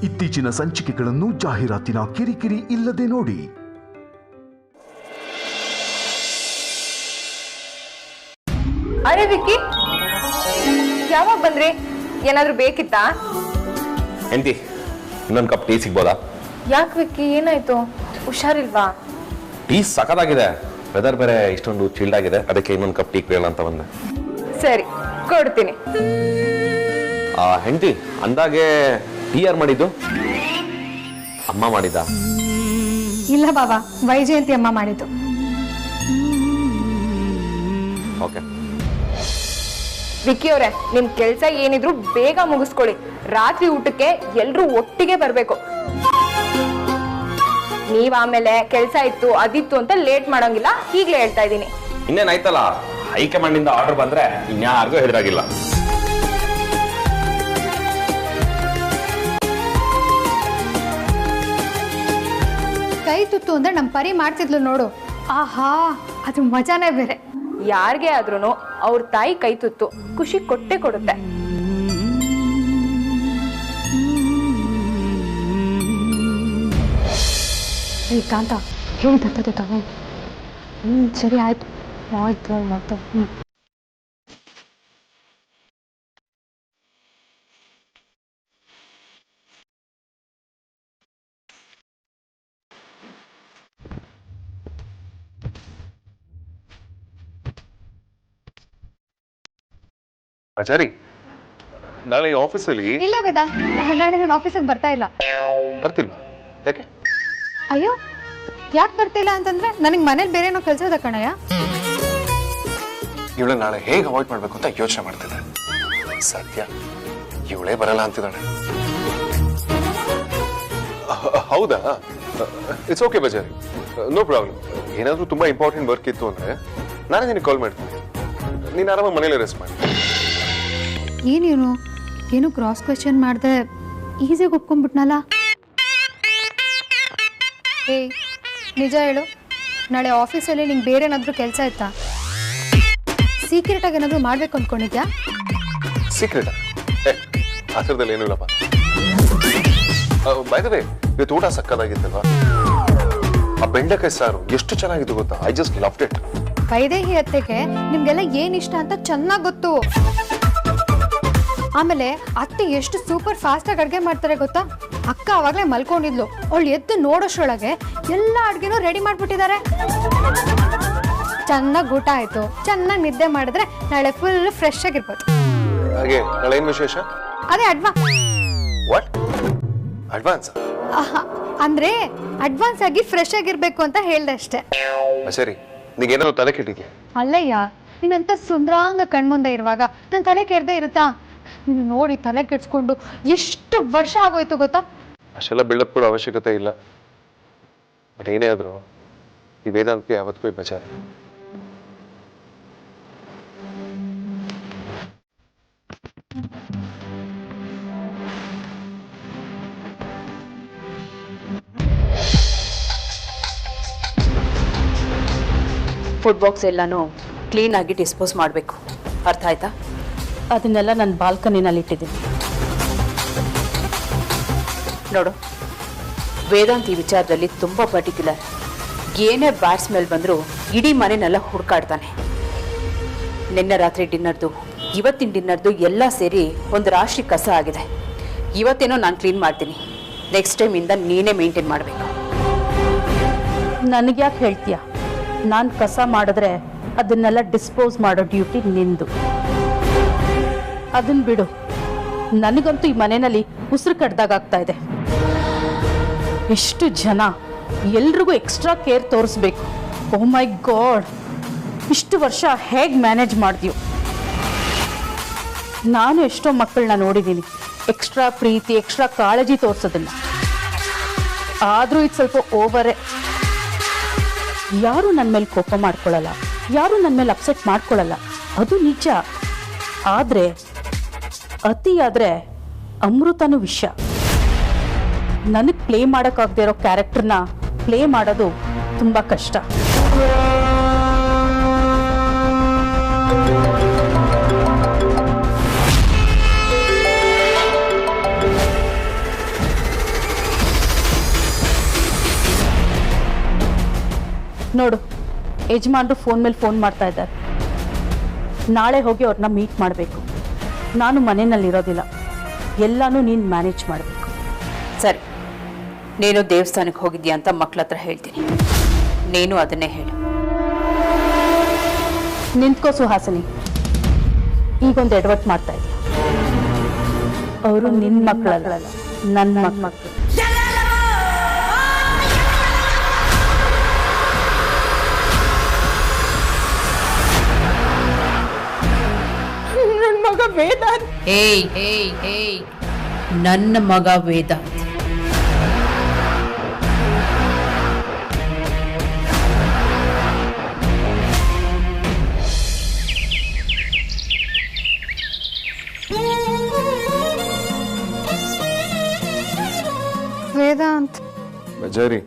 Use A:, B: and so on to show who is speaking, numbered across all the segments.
A: ಇತ್ತೀಚಿನ ಸಂಚಿಕೆಗಳನ್ನು ಜಾಹೀರಾತಿನ ಕಿರಿಕಿರಿ ಇಲ್ಲದೆ ನೋಡಿ.
B: ಅರೆ ವಿಕ್ಕಿ, ಯಾವಾಗ ಬಂದ್ರಿ? ಏನಾದ್ರೂ ಬೇಕಿತ್ತಾ?
C: ಎಂತಿ ಇನ್ನೊಂದು ಕಪ್ ಟೀ ಸಿಗ್ಬೋದಾ?
B: ಯಾಕೆ ವಿಕ್ಕಿ, ಏನಾಯ್ತು? ಹುಷಾರಿಲ್ವಾ?
C: ಟೀ ಸಖತ್ತಾಗಿದೆ, ವೆದರ್ ಬೇರೆ ಇಷ್ಟೊಂದು ಚಿಲ್ಡ್ ಆಗಿದೆ, ಅದಕ್ಕೆ ಇನ್ನೊಂದು ಕಪ್ ಟೀ ಕುಡಿಯೋಣ ಅಂತ ಬಂದೆ.
B: ಸರಿ, ಕೊಡ್ತೀನಿ.
C: ಹೆಂಡತಿ ಅಂದಾಗೆ ಟೀ ಯಾರು ಮಾಡಿದ್ದು? ಅಮ್ಮ ಮಾಡಿದ್ದ?
D: ಇಲ್ಲ ಬಾಬಾ, ವೈಜಯಂತಿ ಅಮ್ಮ ಮಾಡಿದ್ದು.
C: ಓಕೆ
B: ವಿಕ್ಕಿ ಅವರೇ, ನಿಮ್ ಕೆಲ್ಸ ಏನಿದ್ರು ಬೇಗ ಮುಗಿಸ್ಕೊಳ್ಳಿ. ರಾತ್ರಿ ಊಟಕ್ಕೆ ಎಲ್ರೂ ಒಟ್ಟಿಗೆ ಬರ್ಬೇಕು. ನೀವ್ ಆಮೇಲೆ ಕೆಲ್ಸ ಇತ್ತು ಅದಿತ್ತು ಅಂತ ಲೇಟ್ ಮಾಡಂಗಿಲ್ಲ, ಈಗ್ಲೇ ಹೇಳ್ತಾ ಇದ್ದೀನಿ.
C: ಇನ್ನೇನಾಯ್ತಲ್ಲ, ಹೈಕಮಾಂಡ್ ಇಂದ ಆರ್ಡರ್ ಬಂದ್ರೆ ಇನ್ಯಾರಿಗೂ ಹೆದರಾಗಿಲ್ಲ.
D: ಕೈ ತುತ್ತು ಅಂದ್ರೆ ನಮ್ ಪರಿ ಮಾಡ್ತಿದ್ಲು ನೋಡು, ಆಹಾ ಅದು ಮಜಾನೇ ಬೇರೆ.
B: ಯಾರಿಗೆ ಆದ್ರೂ ಅವ್ರ ತಾಯಿ ಕೈ ತುತ್ತು ಖುಷಿ ಕೊಟ್ಟೆ ಕೊಡುತ್ತೆ.
D: ಕಾಂತ ಹೇಳಿದಂತದೆ ತಗೋ. ಸರಿ ಆಯ್ತು ಆಯ್ತು ಮತ್ತೆ.
E: ಆಚಾರಿ, ನಾಳೆ ಆಫೀಸಲ್ಲಿ
D: ಇಲ್ಲ ವೇದ, ನಾಳೆ ನಾನು ಆಫೀಸಿಗೆ ಬರ್ತಾ ಇಲ್ಲ.
E: ಬರ್ತಿಲ್ವಾ? ಯಾಕೆ?
D: ಅಯ್ಯೋ, ಯಾಕೆ ಬರ್ತಿಲ್ಲ ಅಂತಂದ್ರೆ ನನಗೆ ಮನೇಲಿ ಬೇರೆ ಏನೋ ಕೆಲಸ ಇದೆ ಕಣಯ್ಯ.
E: ಇವಳ ನಾಳೆ ಹೇಗೆ ಅವಾಯ್ಡ್ ಮಾಡ್ಬೇಕು ಅಂತ ಯೋಚನೆ ಮಾಡ್ತಿದ್ದೆ. ಸತ್ಯ ಇವಳೇ ಬರಲ್ಲ ಅಂತಿದ್ದಾಳೆ. ಹೌದಾ? ಇಟ್ಸ್ ಓಕೆ ಬಜಾರಿ, ನೋ ಪ್ರಾಬ್ಲಮ್. ಏನಾದ್ರೂ ತುಂಬಾ ಇಂಪಾರ್ಟೆಂಟ್ ವರ್ಕ್ ಇತ್ತು ಅಂದ್ರೆ ನಾನೇ ನಿನಗೆ ಕಾಲ್ ಮಾಡ್ತೀನಿ. ನೀನು ಆರಾಮಾಗಿ ಮನೇಲಿ ರೆಸ್ಟ್ ಮಾಡಿ.
D: ಏನೇನು ಏನು ಕ್ರಾಸ್ ಕ್ವೆಶ್ಚನ್ ಮಾಡಿದೆ, ಈಸಿಯಾಗಿ ಒಪ್ಕೊಂಡ್ಬಿಟ್ನಲ್ಲ. ಏಯ್ ನಿಜ ಹೇಳು, ನಾಳೆ ಆಫೀಸಲ್ಲಿ ನಿಂಗೆ ಬೇರೆ ಏನಾದರೂ ಕೆಲಸ ಇತ್ತಾ? ಸೀಕ್ರೆಟಾಗಿ ಏನಾದರೂ ಮಾಡ್ಬೇಕು ಅಂದ್ಕೊಂಡಿದ್ಯಾ?
E: ಸೀಕ್ರೆಟ್ ಆ ಥರದಲ್ಲಿ ಏನೂ ಇಲ್ಲಪ್ಪ. ಬೈ ದ ವೇ, ಇವತ್ತು ಊಟ ಸಕ್ಕದಾಗಿತ್ತಲ್ವಾ? ಆ ಬೆಂಡೆಕಾಯಿ ಸಾರು ಎಷ್ಟು ಚೆನ್ನಾಗಿತ್ತು ಗೊತ್ತಾ? I just loved it.
D: Vaidehi ಅತ್ತೆಗೆ ನಿಮ್ಗೆಲ್ಲ ಏನ್ ಇಷ್ಟ ಅಂತ ಚೆನ್ನಾಗಿ ಗೊತ್ತು. ಆಮೇಲೆ ಅತ್ತೆ ಎಷ್ಟು ಸೂಪರ್ ಫಾಸ್ಟ್ ಆಗಿ ಅಡ್ಗೆ ಮಾಡ್ತಾರೆ ಗೊತ್ತಾ? ಅಕ್ಕ ಅವಾಗಲೇ ಮಲ್ಕೊಂಡಿದ್ಲು, ಅವಳು ಎದ್ದು ನೋಡೋಷ್ರೊಳಗೆ ಎಲ್ಲ ಅಡ್ಗೆನೂ ರೆಡಿ ಮಾಡ್ಬಿಟ್ಟಿದ್ದಾರೆ. ಚೆನ್ನಾಗಿ ಊಟ ಆಯ್ತು, ಚೆನ್ನಾಗಿ ನಿದ್ದೆ ಮಾಡಿದ್ರೆ ನಾಳೆ ಫುಲ್ ಫ್ರೆಶ್ ಆಗಿರ್ಬೋದು.
E: ಹಾಗೆ ನಾಳೆ ಏನು ವಿಶೇಷ?
D: ಅದೇ
E: ವಾಟ್ ಅಡ್ವಾನ್ಸ್?
D: ಅಂದ್ರೆ ಅಡ್ವಾನ್ಸ್ ಆಗಿ ಫ್ರೆಶ್ ಆಗಿರ್ಬೇಕು ಅಂತ ಹೇಳ್ದೆ ಅಷ್ಟೇ.
E: ಸರಿ, ನೀಗೇನಾದ್ರು ತಲೆ ಕೆಟ್ಟಿದ್ಯಾ?
D: ಅಲ್ಲಯ್ಯ, ನೀನಂತ ಸುಂದರಾಂಗ ಕಣ್ಮುಂದೆ ಇರುವಾಗ ನನ್ನ ತಲೆ ಕೆಡದೆ ಇರುತ್ತಾ? ನೀನು ನೋಡಿ ತಲೆ ಕೆಡ್ಸ್ಕೊಂಡು ಎಷ್ಟು ವರ್ಷ ಆಗೋಯ್ತು ಗೊತ್ತಾ?
E: ಅಷ್ಟೆಲ್ಲ ಬಿಲ್ಡಪ್ ಕೊಡೋ ಅವಶ್ಯಕತೆ ಇಲ್ಲ. ಬಟ್ ಏನೇ ಆದರೂ ಈ ವೇದಾಂತಕ್ಕೆ ಯಾವತ್ತೂ ಬಚಾರ.
F: ಫುಡ್ ಬಾಕ್ಸ್ ಎಲ್ಲನೂ ಕ್ಲೀನಾಗಿ ಡಿಸ್ಪೋಸ್ ಮಾಡಬೇಕು, ಅರ್ಥ ಆಯ್ತಾ? ಅದನ್ನೆಲ್ಲ ನಾನು ಬಾಲ್ಕನಿನಲ್ಲಿ ಇಟ್ಟಿದ್ದೀನಿ. ನೋಡು, ವೇದಾಂತ್ ಈ ವಿಚಾರದಲ್ಲಿ ತುಂಬ ಪರ್ಟಿಕ್ಯುಲರ್. ಏನೇ ಬ್ಯಾಡ್ ಸ್ಮೆಲ್ ಬಂದರೂ ಇಡೀ ಮನೆನೆಲ್ಲ ಹುಡುಕಾಡ್ತಾನೆ. ನಿನ್ನೆ ರಾತ್ರಿ ಡಿನ್ನರ್ದು ಇವತ್ತಿನ ಡಿನ್ನರ್ದು ಎಲ್ಲ ಸೇರಿ ಒಂದು ರಾಶಿ ಕಸ ಆಗಿದೆ. ಇವತ್ತೇನೋ ನಾನು ಕ್ಲೀನ್ ಮಾಡ್ತೀನಿ, ನೆಕ್ಸ್ಟ್ ಟೈಮಿಂದ ನೀನೇ ಮೇಂಟೈನ್ ಮಾಡಬೇಕು. ನನಗ್ಯಾಕೆ ಹೇಳ್ತೀಯ? ನಾನು ಕಸ ಮಾಡಿದ್ರೆ ಅದನ್ನೆಲ್ಲ ಡಿಸ್ಪೋಸ್ ಮಾಡೋ ಡ್ಯೂಟಿ ನಿಂದು. ಅದನ್ನ ಬಿಡು, ನನಗಂತೂ ಈ ಮನೆಯಲ್ಲಿ ಉಸಿರು ಕಡ್ದಾಗ್ತಾ ಇದೆ. ಎಷ್ಟು ಜನ, ಎಲ್ರಿಗೂ ಎಕ್ಸ್ಟ್ರಾ ಕೇರ್ ತೋರಿಸ್ಬೇಕು. ಓ ಮೈ ಗಾಡ್, ಇಷ್ಟು ವರ್ಷ ಹೇಗೆ ಮ್ಯಾನೇಜ್ ಮಾಡ್ತೀವಿ? ನಾನು ಎಷ್ಟೋ ಮಕ್ಕಳನ್ನ ನೋಡಿದ್ದೀನಿ ಎಕ್ಸ್ಟ್ರಾ ಪ್ರೀತಿ, ಎಕ್ಸ್ಟ್ರಾ ಕಾಳಜಿ ತೋರಿಸೋದನ್ನ. ಆದರೂ ಇದು ಸ್ವಲ್ಪ ಓವರೇ. ಯಾರು ನನ್ನ ಮೇಲೆ ಕೋಪ ಮಾಡ್ಕೊಳ್ಳಲ್ಲ, ಯಾರು ನನ್ನ ಮೇಲೆ ಅಪ್ಸೆಟ್ ಮಾಡ್ಕೊಳ್ಳಲ್ಲ, ಅದು ನಿಜ. ಆದರೆ ಅತಿಯಾದರೆ ಅಮೃತನೂ ವಿಷ. ನನಗೆ ಪ್ಲೇ ಮಾಡೋಕ್ಕಾಗದೇ ಇರೋ ಕ್ಯಾರೆಕ್ಟರ್ನ ಪ್ಲೇ ಮಾಡೋದು ತುಂಬ ಕಷ್ಟ. ನೋಡು, ಯಜಮಾನ್ರು ಫೋನ್ ಮೇಲೆ ಫೋನ್ ಮಾಡ್ತಾ ಇದ್ದಾರೆ. ನಾಳೆ ಹೋಗಿ ಅವ್ರನ್ನ ಮೀಟ್ ಮಾಡಬೇಕು. ನಾನು ಮನೆಯಲ್ಲಿರೋದಿಲ್ಲ, ಎಲ್ಲನೂ ನೀನು ಮ್ಯಾನೇಜ್ ಮಾಡಬೇಕು. ಸರಿ, ನೀನು ದೇವಸ್ಥಾನಕ್ಕೆ ಹೋಗಿದ್ಯಾ ಅಂತ ಮಕ್ಳ ಹತ್ರ ಹೇಳ್ತೀನಿ, ನೀನು ಅದನ್ನೇ ಹೇಳು. ನಿಂತ್ಕೋ ಸುಹಾಸಿನಿ, ಈಗೊಂದು ಎಡವಟ್ಟು ಮಾಡ್ತಾ ಇದೆಯಾ? ಅವರು ನಿನ್ನ ಮಕ್ಕಳಲ್ಲ, ನನ್ನ ಮಕ್ಕಳು.
B: ನನ್ನ ಮಗ ವೇದಾಂತ್.
F: ಏಯ್ ಏಯ್ ಏಯ್, ನನ್ನ ಮಗ ವೇದಾಂತ್.
D: ವೇದಾಂತ್
E: ಬಜಾರಿ,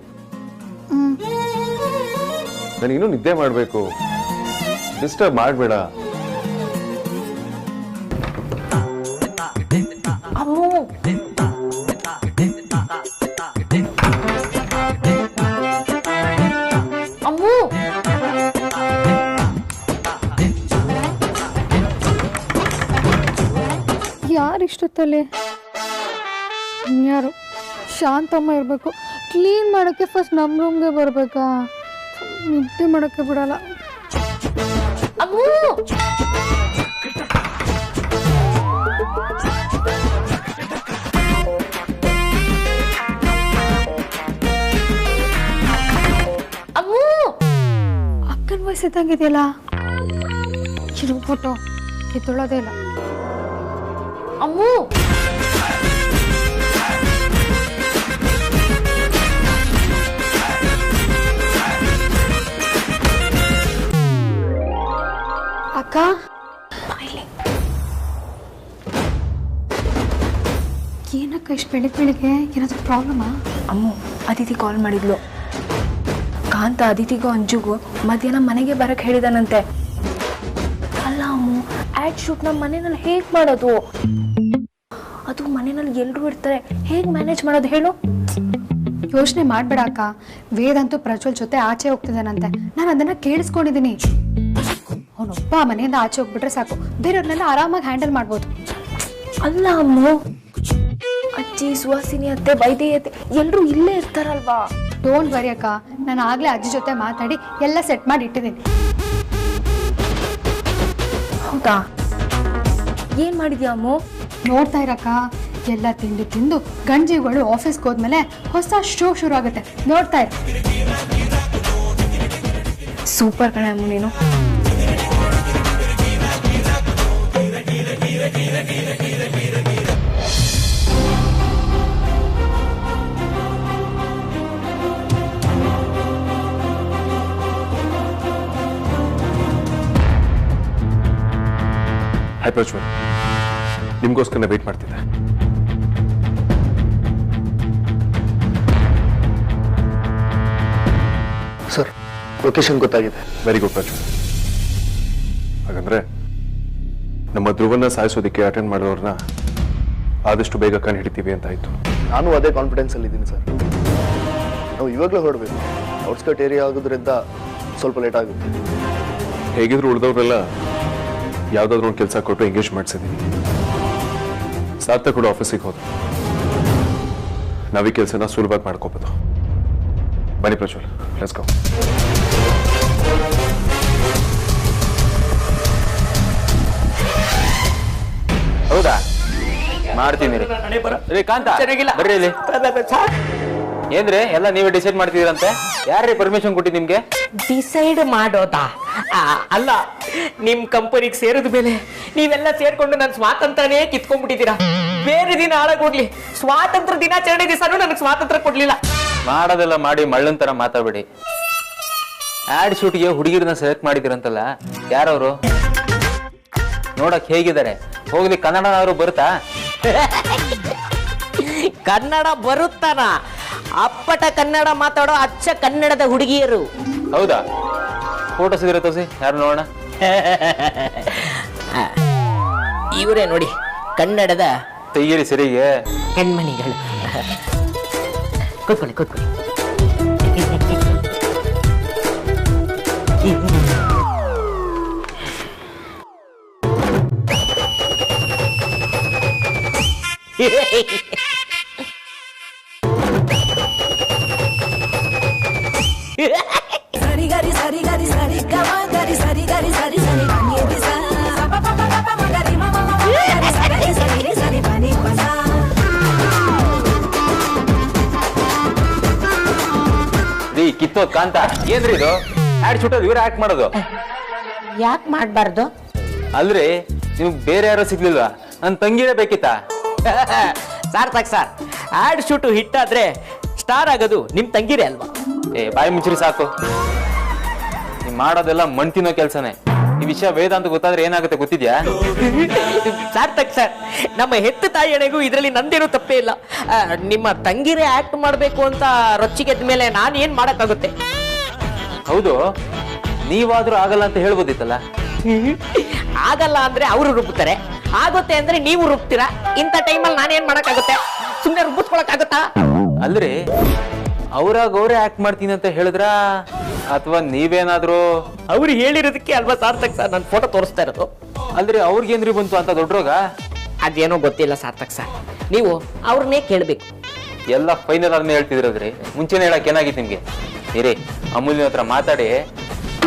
E: ನಾನಿನ್ನೂ ನಿದ್ದೆ ಮಾಡ್ಬೇಕು, ಡಿಸ್ಟರ್ಬ್ ಮಾಡಬೇಡ.
B: ಅಮ್ಮು, ಅಮ್ಮು,
D: ಯಾರಿಷ್ಟೊತ್ತಲ್ಲಿ ಯಾರು? ಶಾಂತಮ್ಮ ಇರಬೇಕು. ಕ್ಲೀನ್ ಮಾಡೋಕ್ಕೆ ಫಸ್ಟ್ ನಮ್ಮ ರೂಮ್ಗೆ ಬರಬೇಕಾ? ನಿದ್ದೆ ಮಾಡೋಕ್ಕೆ ಬಿಡಲ್ಲ.
B: ಅಮ್ಮು, ಅಮ್ಮು,
D: ಅಕ್ಕನ ವಯಸ್ಸಿದ್ದಂಗಿದೆಯಲ್ಲ, ಇದು ಫೋಟೋ ಕಿತ್ತೊಳ್ಳೋದೇ ಇಲ್ಲ.
B: ಅಮ್ಮು,
D: ಅಕ್ಕ, ಏನಕ್ಕ ಇಷ್ಟು ಬೆಳಿಗ್ಗೆ ಏನಾದರೂ ಪ್ರಾಬ್ಲಮಾ?
B: ಅಮ್ಮು, ಅದಿತಿ ಕಾಲ್ ಮಾಡಿದ್ಲು. ಕಾಂತ ಅದಿತಿಗೂ ಅಂಜುಗೂ ಮಧ್ಯಾಹ್ನ ಮನೆಗೆ ಬರಕ್ ಹೇಳಿದಾನಂತೆ. ಅಲ್ಲ ಅಮ್ಮು, ಆಡ್ ಶೂಟ್ ನಮ್ಮ ಮನೆಯಲ್ಲಿ ಹೇಗ್ ಮಾಡೋದು? ಅದು ಮನೆಯಲ್ಲಿ ಎಲ್ರು ಇರ್ತಾರೆ, ಹೇಗ್ ಮ್ಯಾನೇಜ್ ಮಾಡೋದು ಹೇಳು?
D: ಯೋಚನೆ ಮಾಡ್ಬೇಡ ಅಕ್ಕ. ವೇದಂತೂ ಪ್ರಜ್ವಲ್ ಜೊತೆ ಆಚೆ ಹೋಗ್ತಿದ್ದಾನಂತೆ. ನಾನು ಅದನ್ನ ಕೇಳಿಸ್ಕೊಂಡಿದ್ದೀನಿ. ಅವನೊಬ್ಬ ಮನೆಯಿಂದ ಆಚೆ ಹೋಗ್ಬಿಟ್ರೆ ಸಾಕು, ಬೇರೆಯವ್ರನ್ನೆಲ್ಲ ಆರಾಮಾಗಿ ಹ್ಯಾಂಡಲ್ ಮಾಡ್ಬೋದು.
B: ಅಲ್ಲ ಅಮ್ಮು, ಅಜ್ಜಿ, ಸುಹಾಸಿನಿ ಅತ್ತೆ, ವೈದೇಹಿ ಅತ್ತೆ ಎಲ್ರು ಇಲ್ಲೇ ಇರ್ತಾರಲ್ವಾ?
D: ಡೋಂಟ್ ವರಿ ಅಕ್ಕ, ನಾನು ಆಗ್ಲೇ ಅಜ್ಜಿ ಜೊತೆ ಮಾತಾಡಿ ಎಲ್ಲ ಸೆಟ್ ಮಾಡಿ ಇಟ್ಟಿದ್ದೀನಿ.
B: ಹೌದಾ? ಏನ್ ಮಾಡಿದ್ಯಾ ಅಮ್ಮು?
D: ನೋಡ್ತಾ ಇರಕ್ಕ, ಎಲ್ಲ ತಿಂಡಿ ತಿಂದು ಗಂಜಿಗಳು ಆಫೀಸ್ಗೆ ಹೋದ್ಮೇಲೆ ಹೊಸ ಶೋ ಶುರು ಆಗುತ್ತೆ, ನೋಡ್ತಾ ಇರ.
B: ಸೂಪರ್ ಕಣೆ ಅಮ್ಮು ನೀನು.
E: ಹಾಯ್ ಪ್ರಜ್ವಲ್, ನಿಮ್ಗೋಸ್ಕರ ವೇಟ್ ಮಾಡ್ತಿದ್ದೆ.
G: ಸರ್, ಲೊಕೇಶನ್ ಗೊತ್ತಾಗಿದೆ.
E: Very good Prajwal. ಹಾಗಂದ್ರೆ ನಮ್ಮ ಧ್ರುವನ್ನ ಸಾಯಿಸೋದಕ್ಕೆ ಅಟೆಂಡ್ ಮಾಡೋರನ್ನ ಆದಷ್ಟು ಬೇಗ ಕಂಡು ಹಿಡಿತೀವಿ ಅಂತ ಆಯ್ತು.
G: ನಾನು ಅದೇ ಕಾನ್ಫಿಡೆನ್ಸ್ ಅಲ್ಲಿ ಇದ್ದೀನಿ ಸರ್. ನಾವು ಇವಾಗಲೇ ಹೊರಡಬೇಕು. ಔಟ್ಸ್ಕರ್ಟ್ ಏರಿಯಾ ಆಗೋದ್ರಿಂದ ಸ್ವಲ್ಪ ಲೇಟ್ ಆಗುತ್ತೆ.
E: ಹೇಗಿದ್ರು ಉಳಿದವ್ರೆಲ್ಲ ಯಾವುದಾದ್ರೂ ಒಂದು ಕೆಲಸ ಕೊಟ್ಟು ಎಂಗೇಜ್ ಮಾಡಿಸಿದ್ದೀನಿ. ಸಾರ್ಥಕ್ ಕೂಡ ಆಫೀಸಿಗೆ ಹೋದ. ನಾವೀ ಕೆಲಸನ ಸುಲಭವಾಗಿ ಮಾಡ್ಕೋಬೋದು. ಬನ್ನಿ ಪ್ರಜ್ವಲ್, ಲೆಟ್ಸ್ ಗೋ.
H: ಹೌದಾ? ಮಾಡ್ತೀನಿ ರೀ. ಕಾಂತ ಬರ್ರಿ ಇಲ್ಲಿ. ಏನ್ರಿ ಎಲ್ಲ ನೀವೇ ಡಿಸೈಡ್ ಮಾಡ್ತಿದ್ದೀರಂತೆ? ಯಾರ್ರೀ ಪರ್ಮಿಷನ್ ಕೊಟ್ಟಿದ್ದು ನಿಮ್ಗೆ?
I: ಡಿಸೈಡ್ ಮಾಡೋದಾ? ಅಲ್ಲ, ನಿಮ್ ಕಂಪನಿಗೆ ಸೇರಿದ ಮೇಲೆ ನೀವೆಲ್ಲ ಸೇರ್ಕೊಂಡು ನನ್ನ ಸ್ವಾತಂತ್ರ್ಯನೇ ಕಿತ್ಕೊಂಡ್ಬಿಟ್ಟಿದ್ದೀರಾ. ಬೇರೆ ದಿನ ಹಾಳಾಗೋಗ್ಲಿ, ಸ್ವಾತಂತ್ರ್ಯ ದಿನಾಚರಣೆ ದಿವಸನೂ ನನಗೆ ಸ್ವಾತಂತ್ರ್ಯ ಕೊಡ್ಲಿಲ್ಲ.
H: ಮಾಡೋದೆಲ್ಲ ಮಾಡಿ ಮಳ್ಳನ್ ತರ ಮಾತಾಡ್ಬೇಡಿ. ಆಡ್ ಶೂಟ್ಗೆ ಹುಡುಗಿರನ್ನ ಸೆಲೆಕ್ಟ್ ಮಾಡಿದಿರಂತಲ್ಲ, ಯಾರವರು? ನೋಡಕ್ ಹೇಗಿದ್ದಾರೆ? ಹೋಗ್ಲಿ, ಕನ್ನಡನವರು ಬರುತ್ತಾ?
I: ಕನ್ನಡ ಬರುತ್ತಾನ? ಅಪ್ಪಟ ಕನ್ನಡ ಮಾತಾಡೋ ಅಚ್ಚ ಕನ್ನಡದ ಹುಡುಗಿಯರು.
H: ಹೌದಾ? ಫೋಟೋಸ್ ಇದ್ರೆ ತೋರಿಸಿ, ಯಾರು ನೋಡೋಣ.
I: ಇವರೇ ನೋಡಿ ಕನ್ನಡದ
H: ತೆಗೀರಿ ಸರಿಗೆ.
I: ಹೆಣ್ಮಣಿಗಳು. ಕೂತ್ಕೊಳ್ಳಿ ಕೂತ್ಕೊಳ್ಳಿ.
J: Sari gari sari gari sari gama gari sari gari sari sari pani bisa pa pa pa pa ma gari ma gari sari sari sari pani pasa.
H: ರೀ ಕಿತ್ತೋದ್ ಕಾಂತ ಏನ್ರಿ ಇದು ಆಡ್ ಶೂಟರ್ ಇವ್ರ ಆಕ್ಟ್ ಮಾಡೋದು
I: ಯಾಕೆ ಮಾಡಬಾರ್ದು?
H: ಅಲ್ರಿ ನಿಮ್ಗೆ ಬೇರೆ ಯಾರೋ ಸಿಗ್ಲಿಲ್ವಾ? ನನ್ ತಂಗಿರೇ ಬೇಕಿತ್ತಾ?
I: Sarthak sir, ad shoot hit ಆದ್ರೆ ಸ್ಟಾರ್ ಆಗೋದು ನಿಮ್ ತಂಗಿರೇ ಅಲ್ವಾ?
H: ಬಾಯಿ ಮುಚ್ಚಿರಿ ಸಾಕು. ನೀವ್ ಮಾಡೋದೆಲ್ಲ ಮಣ್ ತಿನ್ನೋ ಕೆಲ್ಸನೇ. ಈ ವಿಷಯ ವೇದ ಅಂತ ಗೊತ್ತಾದ್ರೆ ಏನಾಗುತ್ತೆ ಗೊತ್ತಿದ್ಯಾ?
I: ಸಾರ್ಥಕ್ ಸರ್, ನಮ್ಮ ಹೆತ್ತ ತಾಯಿ ಎಣೆಗೂ ಇದರಲ್ಲಿ ನಂದೇನೂ ತಪ್ಪೇ ಇಲ್ಲ. ನಿಮ್ಮ ತಂಗಿರೇ ಆಕ್ಟ್ ಮಾಡಬೇಕು ಅಂತ ರೊಚ್ಚಿಗೆದ್ದ ಮೇಲೆ ನಾನು ಏನ್ ಮಾಡಕ್ಕಾಗುತ್ತೆ?
H: ಹೌದು, ನೀವಾದ್ರೂ ಆಗಲ್ಲ ಅಂತ ಹೇಳ್ಬೋದಿತ್ತಲ್ಲ.
I: ಆಗಲ್ಲ ಅಂದ್ರೆ ಅವರು ರುಬ್ತಾರೆ, ಆಗುತ್ತೆ ಅಂದ್ರೆ ನೀವು ರುಬ್ತೀರಾ. ಇಂಥ ಟೈಮಲ್ಲಿ ನಾನೇನ್ ಮಾಡಕ್ಕಾಗುತ್ತೆ? ಸುಮ್ಮನೆ ರುಬ್ಬಿಸ್ಕೊಳಕ್ಕಾಗತ್ತಾ?
H: ಅಲ್ರಿ ಅವ್ರಾಗ ಆಕ್ಟ್ ಮಾಡ್ತೀನಿ ಅಂತ ಹೇಳಿದ್ರ ಅಥವಾ ನೀವೇನಾದ್ರೂ?
I: ಅವ್ರು ಹೇಳಿರೋದಕ್ಕೆ ಅಲ್ವಾ ಸಾರ್ಥಕ್ ಸರ್ ನಾನು ಫೋಟೋ ತೋರಿಸ್ತಾ ಇರೋದು.
H: ಅಲ್ರಿ ಅವ್ರಿಗೇನ್ರಿ ಬಂತು ಅಂತ ದೊಡ್ಡರೋಗ?
I: ಅದೇನೋ ಗೊತ್ತಿಲ್ಲ ಸಾರ್ಥಕ್ ಸರ್, ನೀವು ಅವ್ರನ್ನೇ ಕೇಳಬೇಕು.
H: ಎಲ್ಲ ಫೈನಲ್ ಆದ್ಮೇಲೆ ಹೇಳ್ತಿದ್ರದ್ರಿ, ಮುಂಚೆನೆ ಹೇಳಕ್ ಏನಾಗಿತ್ತು ನಿಮ್ಗೆ? ಇರಿ ಅಮೂಲ್ಯ ಹತ್ರ ಮಾತಾಡಿ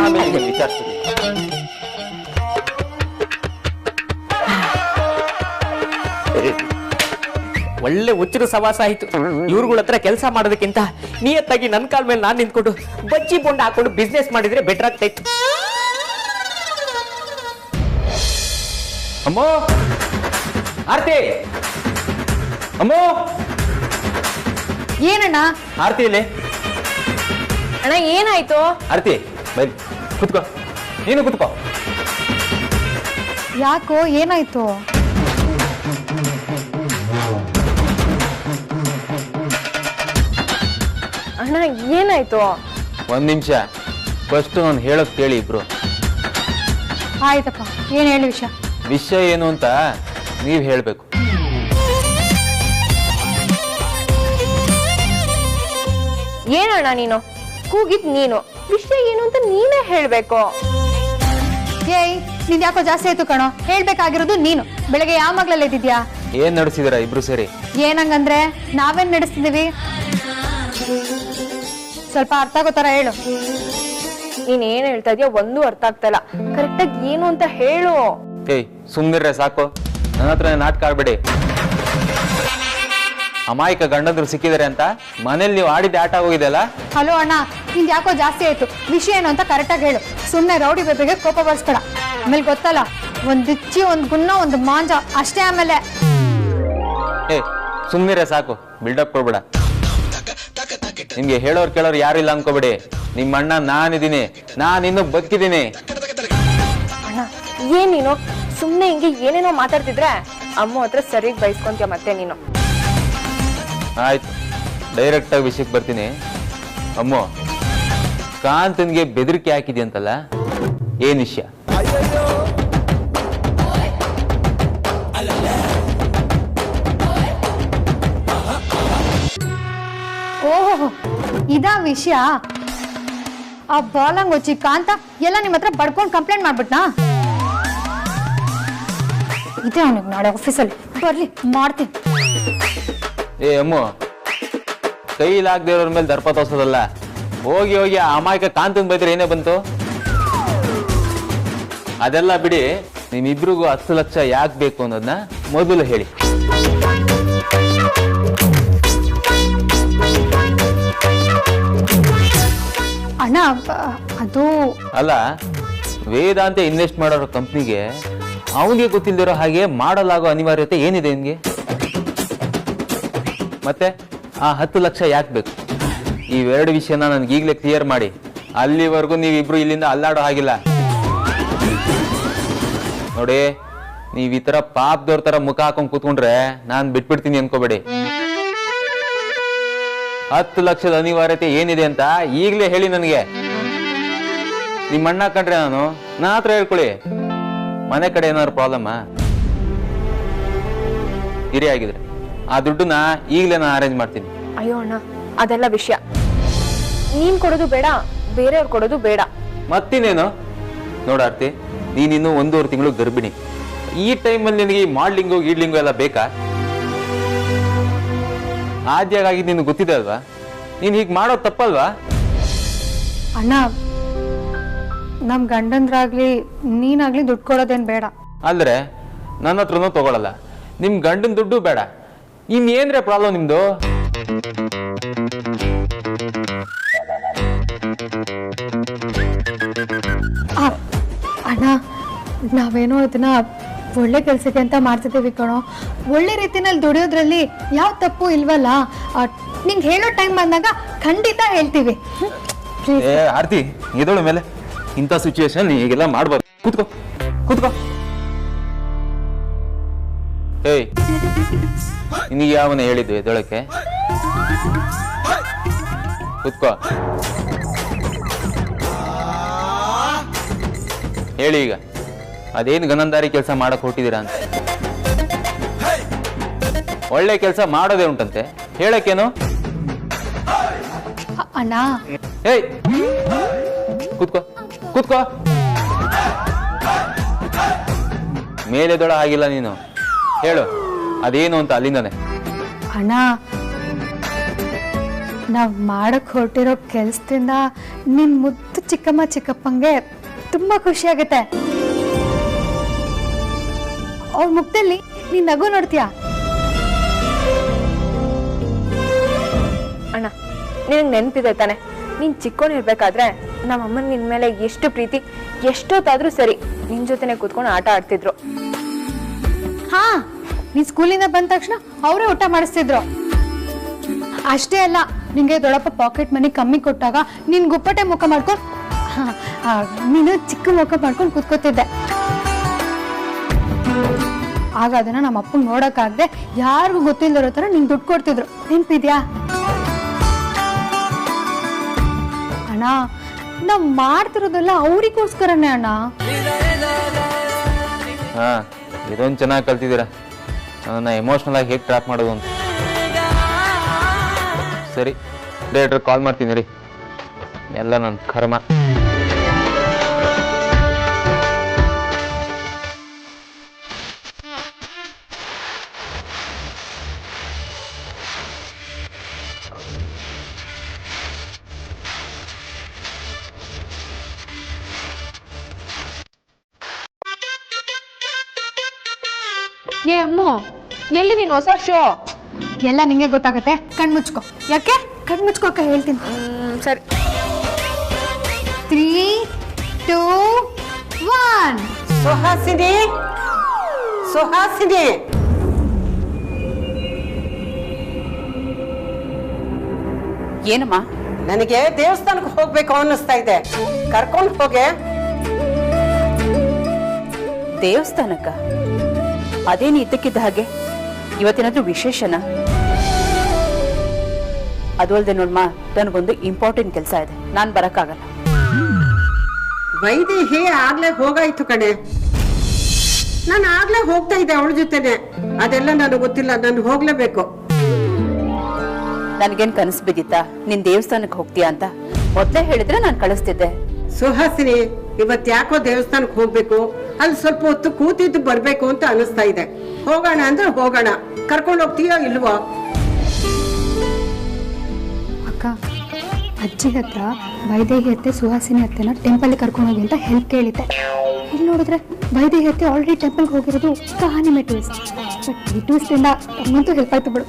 H: ಆಮೇಲೆ ವಿಚಾರಿಸ್ತೀವಿ.
I: ಒಳ್ಳೆ ಹುಚ್ಚರು ಸವಾಸ ಆಯ್ತು. ಇವ್ರುಗಳ ಹತ್ರ ಕೆಲಸ ಮಾಡೋದಕ್ಕಿಂತ ನಿಯತ್ತಾಗಿ ನನ್ನ ಕಾಲ ಮೇಲೆ ನಾನು ನಿಂತ್ಕೊಂಡು ಬಜ್ಜಿ ಬೊಂಡ ಹಾಕೊಂಡು ಬಿಸ್ನೆಸ್ ಮಾಡಿದ್ರೆ ಬೆಟರ್ ಆಗ್ತಾ ಇತ್ತು.
H: ಅಮ್ಮೋ, ಆರ್ತಿ, ಅಮ್ಮೋ.
D: ಏನಣ್ಣ?
H: ಆರ್ತಿ ಇಲ್ಲಿ.
B: ಅಣ್ಣ ಏನಾಯ್ತು?
H: ಆರ್ತಿ ಬೈ, ಕುತ್ಕೋ. ನೀನು ಕುತ್ಕೋ.
D: ಯಾಕೋ ಏನಾಯ್ತು?
B: ಅಣ್ಣ ಏನಾಯ್ತು?
H: ಒಂದ್ ನಿಮಿಷ, ಫಸ್ಟ್ ನಾನು ಹೇಳಕ್ ಕೇಳಿ ಇಬ್ರು.
D: ಆಯ್ತಪ್ಪ, ಏನ್ ಹೇಳಿ ವಿಷಯ?
H: ವಿಷಯ ಏನು ಅಂತ ನೀವ್ ಹೇಳ್ಬೇಕು.
B: ಏನಣ್ಣ ನೀನು ಕೂಗಿದ್ ನೀನು, ವಿಷಯ ಏನು ಅಂತ ನೀನೇ ಹೇಳ್ಬೇಕು.
D: ಏಯ್, ನಿನ್ ಯಾಕೋ ಜಾಸ್ತಿ ಆಯ್ತು ಕಣೋ. ಹೇಳ್ಬೇಕಾಗಿರೋದು ನೀನು. ಬೆಳಗ್ಗೆ ಯಾವ ಮಗ್ಳಲ್ಲಿ ಇದ್ದಿದ್ಯಾ?
H: ಏನ್ ನಡೆಸಿದಿರ ಇಬ್ರು ಸೇರಿ?
D: ಏನಂಗಂದ್ರೆ ನಾವೇನ್ ನಡೆಸ್ತಿದೀವಿ? ಸ್ವಲ್ಪ ಅರ್ಥ ಆಗೋ ತರ ಹೇಳು.
B: ನೀನ್ ಏನ್ ಹೇಳ್ತಾ ಇದೀಯ ಒಂದು ಅರ್ಥ ಆಗ್ತಾ ಇಲ್ಲ. ಕರೆಕ್ಟಾಗಿ ಏನು ಅಂತ ಹೇಳು.
H: ಏಯ್ ಸುಮ್ನಿರ್ರೆ ಸಾಕು, ನನ್ನ ಹತ್ರ ನಾಟಕ ಆಡ್ಬೇಡಿ. ಅಮಾಯಕ ಗಂಡಂದ್ರು ಸಿಕ್ಕಿದಾರೆ ಅಂತ ಮನೇಲಿ ನೀವು ಆಡಿದ ಆಟ ಹೋಗಿದೆಲ್ಲ.
D: ಹಲೋ ಅಣ್ಣ, ನಿಂದ್ ಯಾಕೋ ಜಾಸ್ತಿ ಆಯ್ತು. ವಿಷಯ ಏನು ಅಂತ ಕರೆಕ್ಟಾಗಿ ಹೇಳು. ಸುಮ್ನೆ ರೌಡಿ ಬೇಬೆಗೆ ಕೋಪ ಬರ್ಸ್ಬೇಡ. ಆಮೇಲೆ ಗೊತ್ತಲ್ಲ, ಒಂದ್ ಇಚ್ಚಿ, ಒಂದ್ ಗುನ್ನ, ಒಂದ್ ಮಾಂಜ ಅಷ್ಟೇ. ಆಮೇಲೆ
H: ಏ ಸುಮ್ನಿರೆ ಸಾಕು, ಬಿಲ್ಡಪ್ ಕೊಡ್ಬೇಡ. ನಿಮ್ಗೆ ಹೇಳೋರ್ ಕೇಳೋರು ಯಾರು ಇಲ್ಲ ಅನ್ಕೋಬೇಡಿ. ನಿಮ್ಮ ಅಣ್ಣ ನಾನಿದ್ದೀನಿ, ನಾನಿನ್ನು ಬದುಕಿದ್ದೀನಿ.
B: ಅಣ್ಣ ಏನ್ ನೀನು ಸುಮ್ನೆ ಹಿಂಗೆ ಏನೇನೋ ಮಾತಾಡ್ತಿದ್ರೆ ಅಮ್ಮ ಹತ್ರ ಸರಿಯಾಗಿ ಬೈಸ್ಕೊಂತೀಯ ಮತ್ತೆ ನೀನು.
H: ಆಯ್ತು, ಡೈರೆಕ್ಟ್ ಆಗಿ ವಿಷಯಕ್ಕೆ ಬರ್ತೀನಿ. ಅಮ್ಮೋ, ಕಾಂತನ್ಗೆ ಬೆದರಿಕೆ ಹಾಕಿದ್ಯಂತಲ್ಲ, ಏನ್ ವಿಷಯ?
D: ಓಹೋ, ಇದಾ ವಿಷಯ? ಆ ಬಾಲಂಗೊಚ್ಚಿ ಕಾಂತ ಎಲ್ಲ ನಿಮ್ಮ ಹತ್ರ ಬಡ್ಕೊಂಡು ಕಂಪ್ಲೇಂಟ್ ಮಾಡ್ಬಿಟ್ನಾ? ಇದೆ ಅವನಿಗೆ ನಾಳೆ ಆಫೀಸಲ್ಲಿ ಬರ್ಲಿ, ಮಾಡ್ತೀನಿ.
H: ಏ ಅಮ್ಮು, ಕೈಲಾಗದೆ ಇರೋರ ಮೇಲೆ ದರ್ಪ ತೋರ್ಸೋದಲ್ಲ. ಹೋಗಿ ಹೋಗಿ ಆ ಅಮಾಯಕ ಕಾಂತನ್ ಬೈದ್ರೆ ಏನೇ ಬಂತು? ಅದೆಲ್ಲ ಬಿಡಿ, ನಿಮ್ಮಿಬ್ರಿಗೂ 10 ಲಕ್ಷ ಯಾಕೆ ಬೇಕು ಅನ್ನೋದನ್ನ ಮೊದಲು ಹೇಳಿ.
D: ಅಣ್ಣ ಅದು
H: ಅಲ್ಲ, ವೇದಾಂತ ಇನ್ವೆಸ್ಟ್ ಮಾಡೋರ ಕಂಪ್ನಿಗೆ ಅವನಿಗೆ ಗೊತ್ತಿಲ್ದಿರೋ ಹಾಗೆ ಮಾಡಲಾಗೋ ಅನಿವಾರ್ಯತೆ ಏನಿದೆ ನಿನ್ಗೆ? ಮತ್ತೆ ಆ 10 ಲಕ್ಷ ಯಾಕೆ ಬೇಕು? ಇವೆರಡು ವಿಷಯನ ನನ್ಗೆ ಈಗಲೇ ಕ್ಲಿಯರ್ ಮಾಡಿ. ಅಲ್ಲಿವರೆಗೂ ನೀವಿಬ್ರು ಇಲ್ಲಿಂದ ಅಲ್ಲಾಡೋ ಹಾಗಿಲ್ಲ. ನೋಡಿ, ನೀವ್ ಈ ತರ ಪಾಪದವ್ರ ತರ ಮುಖ ಹಾಕೊಂಡ್ ಕೂತ್ಕೊಂಡ್ರೆ ನಾನ್ ಬಿಟ್ಬಿಡ್ತೀನಿ ಅನ್ಕೋಬೇಡಿ. 10 ಲಕ್ಷದ ಅನಿವಾರ್ಯತೆ ಏನಿದೆ ಅಂತ ಈಗಲೇ ಹೇಳಿ ನನಗೆ. ನಿಮ್ಮ ಅಣ್ಣ ಕಂಡ್ರೆ ನಾನು ನಾ ಹತ್ರ ಹೇಳ್ಕೊಳ್ಳಿ. ಮನೆ ಕಡೆ ಏನಾದ್ರು ಪ್ರಾಬ್ಲಮ್ ಇರಿ ಆಗಿದ್ರೆ ಆ ದುಡ್ಡನ್ನ ಈಗಲೇ ನಾನು ಅರೇಂಜ್ ಮಾಡ್ತೀನಿ.
B: ಅಯ್ಯೋ ಅಣ್ಣ, ಅದೆಲ್ಲ ವಿಷಯ. ನೀನ್ ಕೊಡೋದು ಬೇಡ, ಬೇರೆಯವ್ರು ಕೊಡೋದು ಬೇಡ.
H: ಮತ್ತಿನ್ನೇನು ನೋಡ ಆರ್ತಿ, ನೀನಿನ್ನು 1.5 ತಿಂಗಳು ಗರ್ಭಿಣಿ. ಈ ಟೈಮಲ್ಲಿ ನಿನಗೆ ಈ ಮಾಡ್ಲಿಂಗು ಗೀಡ್ಲಿಂಗು ಎಲ್ಲ ಬೇಕಾ? ಆದ್ಯಾಗಿ ನಿನ್ಗೆ ಗೊತ್ತಿದೆ ಅಲ್ವಾ, ನೀನು ಹೀಗೆ ಮಾಡೋದು ತಪ್ಪಲ್ವಾ?
D: ಅಣ್ಣ, ನಮ್ ಗಂಡಂದ್ರಾಗ್ಲಿ ನೀನಾಗ್ಲಿ ದುಡ್ಡು ಕೊಡೋದೇನ್ ಬೇಡ.
H: ಅಲ್ದ್ರೆ ನನ್ನ ಹತ್ರನೂ ತಗೊಳಲ್ಲ, ನಿಮ್ ಗಂಡನ ದುಡ್ಡು ಬೇಡ. ಇನ್ನೇನ್ರೆ ಪ್ರಾಬ್ಲಮ್ ನಿಮ್ದು?
D: ಅಣ್ಣ, ನಾವೇನೋ ಇದನ್ನ ಒಳ್ಳೆ ಕೆಲ್ಸಕ್ಕೆ ಅಂತ ಮಾಡ್ತಿದ್ದೀವಿ ಕಣೋ. ಒಳ್ಳೆ ರೀತಿನಲ್ಲಿ ದುಡಿಯೋದ್ರಲ್ಲಿ ಯಾವ ತಪ್ಪು ಇಲ್ವಲ್ಲ. ನಿಂಗೆ ಹೇಳೋ ಟೈಮ್ ಬಂದಾಗ ಖಂಡಿತ ಹೇಳ್ತೀವಿ.
H: ಏ ಆರ್ತಿ, ಎದೋಳ ಮೇಲೆ ಇಂಥ ಸಿಚುವೇಶನ್ ಹೀಗೆಲ್ಲ ಮಾಡ್ಬಾರ್ದು. ಕೂತ್ಕೋ ಕೂತ್ಕೋ. ಏಯ್, ನಿನಗೆ ಯಾವನ ಹೇಳಿದ್ದು ಎದೋಳಕ್ಕೆ? ಕೂತ್ಕೋ. ಹೇಳಿ ಈಗ, ಅದೇನು ಗನಂದಾರಿ ಕೆಲಸ ಮಾಡಕ್ ಹೊಟ್ಟಿದ್ದೀರಾ ಅಂತ? ಒಳ್ಳೆ ಕೆಲಸ ಮಾಡೋದೇ ಉಂಟಂತೆ, ಹೇಳಕ್ಕೇನು?
D: ಅಣ್ಣ,
H: ಏಯ್ ಕೂತ್ಕೋ ಕೂತ್ಕೋ. ಮೇಲೆದೊಳ ಆಗಿಲ್ಲ ನೀನು, ಹೇಳು ಅದೇನು ಅಂತ ಅಲ್ಲಿಂದಾನೆ.
D: ಅಣ್ಣ, ನಾವ್ ಮಾಡಕ್ ಹೊರಟಿರೋ ಕೆಲ್ಸದಿಂದ ನಿನ್ ಮುದ್ದು ಚಿಕ್ಕಮ್ಮ ಚಿಕ್ಕಪ್ಪಂಗೆ ತುಂಬಾ ಖುಷಿ ಆಗುತ್ತೆ. ಅವ್ರ ಮುಖದಲ್ಲಿ ನೀನ್ ನಗು ನೋಡ್ತೀಯ.
B: ಅಣ್ಣ, ನಿನಗೆ ನೆನಪಿದೆ ತಾನೆ, ನೀನ್ ಚಿಕ್ಕೋನಿರ್ಬೇಕಾದ್ರೆ ನಮ್ಮ ಅಮ್ಮನ ನಿನ್ ಮೇಲೆ ಎಷ್ಟು ಪ್ರೀತಿ, ಎಷ್ಟೊತ್ತಾದ್ರೂ ಸರಿ ನಿನ್ ಜೊತೆನೆ ಕೂತ್ಕೊಂಡು ಆಟ ಆಡ್ತಿದ್ರು.
D: ಹಾ, ನೀನ್ ಸ್ಕೂಲಿಂದ ಬಂದ ತಕ್ಷಣ ಅವರೇ ಊಟ ಮಾಡಿಸ್ತಿದ್ರು. ಅಷ್ಟೇ ಅಲ್ಲ, ನಿಂಗೆ ದೊಡ್ಡಪ್ಪ ಪಾಕೆಟ್ ಮನಿ ಕಮ್ಮಿ ಕೊಟ್ಟಾಗ ನೀನ್ ಗುಪ್ಪಟೆ ಮುಖ ಮಾಡ್ಕೊಂಡು ನೀನು ಚಿಕ್ಕ ಮುಖ ಮಾಡ್ಕೊಂಡು ಕೂತ್ಕೋತಿದ್ದೆ. ಆಗ ಅದನ್ನ ನಮ್ಮ ಅಪ್ಪಂಗೆ ನೋಡಕ್ಕಾಗದೆ ಯಾರಿಗೂ ಗೊತ್ತಿಲ್ಲದಿರೋ ತರ ನಿಂಗೆ ದುಡ್ಡು ಕೊಡ್ತಿದ್ರು. ನೆನ್ಪಿದ್ಯಾ ಅಣ್ಣ? ನಾವ್ ಮಾಡ್ತಿರೋದೆಲ್ಲ ಅವ್ರಿಗೋಸ್ಕರನೇ ಅಣ್ಣ.
H: ಹಾ, ಇದೊಂದು ಚೆನ್ನಾಗಿ ಕಲ್ತಿದ್ದೀರಾ, ನನ್ನ ಎಮೋಷ್ನಲ್ ಆಗಿ ಹೇಗೆ ಟ್ರ್ಯಾಪ್ ಮಾಡೋದು ಅಂತ. ಸರಿ, ಡೈರೆಕ್ಟರ್ ಕಾಲ್ ಮಾಡ್ತೀನಿ ರೀ, ಎಲ್ಲ ನನ್ನ ಕರ್ಮ.
B: ಏ ಅಮ್ಮ, ಎಲ್ಲಿ ನೀನ್ ಹೊಸ ಶೋ?
D: ಎಲ್ಲ ನಿಂಗೆ ಗೊತ್ತಾಗತ್ತೆ, ಕಣ್ಮುಚ್ಕೋ. ಯಾಕೆ ಕಣ್ಮುಚ್ಕೋಕ ಹೇಳ್ತೀನಿ.
B: ಸರಿ.
D: 3, 2, 1.
K: ಸುಹಾಸಿನಿ, ಸುಹಾಸಿನಿ,
F: ಏನಮ್ಮ?
K: ನನಗೆ ದೇವಸ್ಥಾನಕ್ಕೆ ಹೋಗ್ಬೇಕು ಅನ್ನಿಸ್ತಾ ಇದೆ, ಕರ್ಕೊಂಡು ಹೋಗೆ.
F: ದೇವಸ್ಥಾನಕ್ಕ? ಅದೇನು ಇದ್ದಕ್ಕಿದ್ದ ಹಾಗೆ, ಇವತ್ತೇನಾದ್ರೂ ವಿಶೇಷನ? ಅದು ಅಲ್ಲದೆ ನೋಡ್ಮ, ನನಗೊಂದು ಇಂಪಾರ್ಟೆಂಟ್ ಕೆಲಸ ಇದೆ, ನಾನು ಬರಕ್ಕಾಗಲ್ಲ.
K: ವೈದೇಹಿ ಆಗ್ಲೇ ಹೋಗಾಯ್ತು ಕಣೆ, ನಾನು ಆಗ್ಲೇ ಹೋಗ್ತಾ ಇದ್ದೆ ಅವಳ ಜೊತೆನೆ. ಅದೆಲ್ಲ ನನಗೆ ಗೊತ್ತಿಲ್ಲ, ನಾನು ಹೋಗ್ಲೇಬೇಕು.
F: ನನ್ಗೇನ್ ಕನಸು ಬಿದ್ದಿತ್ತಾ ನಿನ್ ದೇವಸ್ಥಾನಕ್ಕೆ ಹೋಗ್ತೀಯಾ ಅಂತ? ಮೊದ್ಲೇ ಹೇಳಿದ್ರೆ ನಾನು ಕಳಿಸ್ತಿದ್ದೆ.
K: ಸುಹಾಸಿನಿ, ಇವತ್ ಯಾಕೋ ದೇವಸ್ಥಾನಕ್ಕೆ ಹೋಗ್ಬೇಕು, ಅಲ್ಲಿ ಸ್ವಲ್ಪ ಹೊತ್ತು ಕೂತಿದ್ದು ಬರ್ಬೇಕು ಅಂತ ಅನಿಸ್ತಾ ಇದೆ. ಹೋಗೋಣ ಅಂದ್ರೆ ಹೋಗೋಣ, ಕರ್ಕೊಂಡು ಹೋಗ್ತೀಯೋ ಇಲ್ವೋ?
D: ಅಕ್ಕ, ಅಜ್ಜಿ ಹತ್ರ ವೈದೇಹಿ ಅತ್ತೆ ಸುಹಾಸಿನಿ ಅತ್ತೆನ ಟೆಂಪಲ್ ಕರ್ಕೊಂಡು ಹೋಗಿ ಅಂತ ಹೆಲ್ಪ್ ಕೇಳಿದ್ದೆ. ಇಲ್ಲಿ ನೋಡಿದ್ರೆ ವೈದೇಹಿ ಅತ್ತೆ ಆಲ್ರೆಡಿ ಟೆಂಪಲ್ಗೆ ಹೋಗಿರೋದು ಕಹಾನಿ ಟ್ವಿಸ್ಟ್. ಬಟ್ ಈ ಟ್ವಿಸ್ಟ್ ಇಂದ ನಮ್ಮಂತೂ ಹೆಲ್ಪ್ ಆಯ್ತು ಬಿಡು.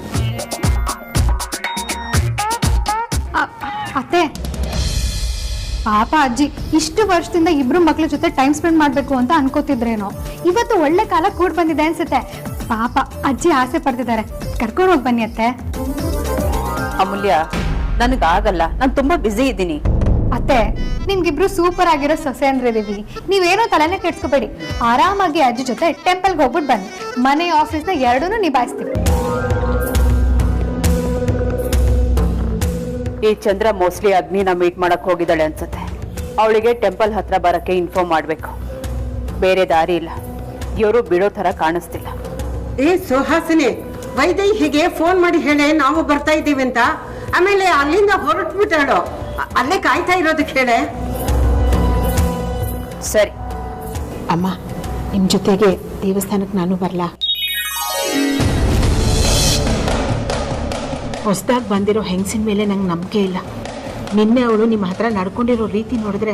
D: ಅತ್ತೆ, ಪಾಪ ಅಜ್ಜಿ ಇಷ್ಟು ವರ್ಷದಿಂದ ಇಬ್ರು ಮಕ್ಳ ಜೊತೆ ಟೈಮ್ ಸ್ಪೆಂಡ್ ಮಾಡ್ಬೇಕು ಅಂತ ಅನ್ಕೋತಿದ್ರೇನೋ, ಇವತ್ತು ಒಳ್ಳೆ ಕಾಲ ಕೂಡ್ ಬಂದಿದೆ ಅನ್ಸುತ್ತೆ. ಪಾಪ ಅಜ್ಜಿ ಆಸೆ ಪಡ್ತಿದ್ದಾರೆ, ಕರ್ಕೊಂಡು ಹೋಗಿ ಬನ್ನಿ ಅತ್ತೆ.
F: ಅಮೂಲ್ಯ, ನನಗಾಗಲ್ಲ, ನಾನು ತುಂಬಾ ಬ್ಯುಸಿ ಇದ್ದೀನಿ.
D: ಅತ್ತೆ, ನಿಮ್ಗಿಬ್ರು ಸೂಪರ್ ಆಗಿರೋ ಸೊಸೆ ಅಂದ್ರಿದೀವಿ, ನೀವೇನೋ ತಲೆನೇ ಕೆಡ್ಸ್ಕೋಬೇಡಿ. ಆರಾಮಾಗಿ ಅಜ್ಜಿ ಜೊತೆ ಟೆಂಪಲ್ಗೆ ಹೋಗ್ಬಿಟ್ಟು ಬನ್ನಿ, ಮನೆ ಆಫೀಸ್ನ ಎರಡನ್ನೂ ನಿಭಾಯಿಸ್ತೀವಿ.
F: ಈ ಚಂದ್ರ ಮೋಸ್ಟ್ಲಿ ಅಗ್ನಿನ ಮೀಟ್ ಮಾಡಕ್ ಹೋಗಿದ್ದಾಳೆ ಅನ್ಸುತ್ತೆ. ಅವಳಿಗೆ ಟೆಂಪಲ್ ಹತ್ರ ಬರಕ್ಕೆ ಇನ್ಫಾರ್ಮ್ ಮಾಡ್ಬೇಕು, ಬೇರೆ ದಾರಿ ಇಲ್ಲ. ಇವರು ಬಿಡೋ ತರ ಕಾಣಿಸ್ತಿಲ್ಲ.
K: ಏ ಸುಹಾಸಿನಿ, ವೈದೇಹಿಗೆ ಫೋನ್ ಮಾಡಿ ಹೇಳಿ ನಾವು ಬರ್ತಾ ಇದ್ದೀವಿ ಅಂತ. ಆಮೇಲೆ ಅಲ್ಲಿಂದ ಹೊರಟ್ಬಿಟ್ಟಾಳು, ಅಲ್ಲೇ ಕಾಯ್ತಾ ಇರೋದಕ್ಕೆ ಹೇಳೆ.
F: ಸರಿ.
L: ಅಮ್ಮ, ನಿಮ್ಮ ಜೊತೆಗೆ ದೇವಸ್ಥಾನಕ್ಕೆ ನಾನು ಬರಲಾ? ಹೊಸದಾಗಿ ಬಂದಿರೋ ಹೆಂಗಸಿನ ಮೇಲೆ ನಂಗೆ ನಂಬಿಕೆ ಇಲ್ಲ. ನಿನ್ನೆ ಅವಳು ನಿಮ್ಮ ಹತ್ರ ನಡ್ಕೊಂಡಿರೋ ರೀತಿ ನೋಡಿದ್ರೆ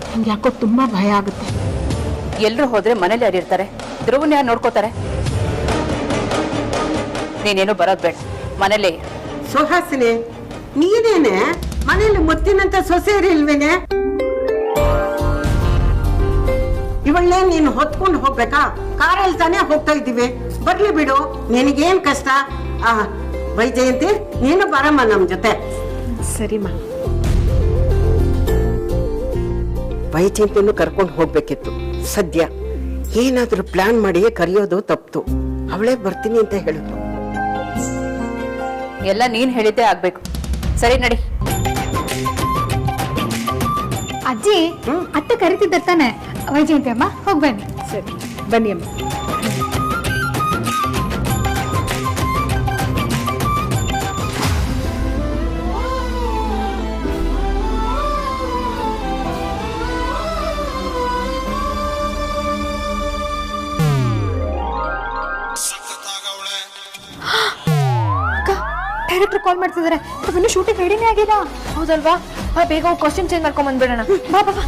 L: ನಂಗೆ ಯಾಕೋ ತುಂಬ ಭಯ ಆಗುತ್ತೆ.
F: ಎಲ್ಲರೂ ಹೋದ್ರೆ ಮನೇಲಿ ಯಾರಿರ್ತಾರೆ? ಧ್ರುವನ್ ಯಾರು ನೋಡ್ಕೋತಾರೆ? ನೀನೇನು ಬರೋದು ಬೇಡ, ಮನೇಲೇ.
K: ಸುಹಾಸಿನಿ, ನೀನೇನೆ ಮನೇಲಿ ಮುತ್ತಿನಂತ ಸೊಸೆಯರಿಲ್ವೇನೆ? ಇವಳನ್ನೇ ನೀನು ಹೊತ್ಕೊಂಡು ಹೋಗ್ಬೇಕಾ? ಕಾರಲ್ಲಿ ತಾನೇ ಹೋಗ್ತಾ ಇದ್ದೀವಿ, ಬರ್ಲಿ ಬಿಡು. ನಿನಗೇನ್ ಕಷ್ಟ? ವೈಜಯಂತಿ, ನೀನು ಬರಮ್ಮ ನಮ್ ಜೊತೆ.
L: ಸರಿಮ್ಮ.
K: ವೈಜಯಂತಿಯನ್ನು ಕರ್ಕೊಂಡು ಹೋಗ್ಬೇಕಿತ್ತು. ಸದ್ಯ ಏನಾದ್ರೂ ಪ್ಲಾನ್ ಮಾಡಿ ಕರೆಯೋದು ತಪ್ತು. ಅವಳೇ ಬರ್ತೀನಿ ಅಂತ ಹೇಳಿದ್ರು.
F: ಎಲ್ಲ ನೀನ್ ಹೇಳಿದ್ದೆ ಆಗ್ಬೇಕು. ಸರಿ, ನಡಿ.
D: ಅಜ್ಜಿ, ಅತ್ತೆ ಕರಿತಿದ್ದ ತಾನೆ? ವೈಜಯಂತಿ ಅಮ್ಮ, ಹೋಗ್ಬನ್ನಿ.
L: ಸರಿ, ಬನ್ನಿ ಅಮ್ಮ.
D: ಡೈರೆಕ್ಟರ್ ಕಾಲ್ ಮಾಡ್ತಿದ್ದಾರೆ. ಇನ್ನು ಶೂಟಿಂಗ್ ರೆಡಿನೇ ಆಗಿಲ್ಲ.
B: ಹೌದಲ್ವಾ? ಬೇಗ ಕಾಸ್ಟ್ಯೂಮ್ ಚೇಂಜ್ ಮಾಡ್ಕೊಂಡ್ ಬಂದ್ಬಿಡೋಣ.
D: ಬಾ ಬಾ ಬಾ.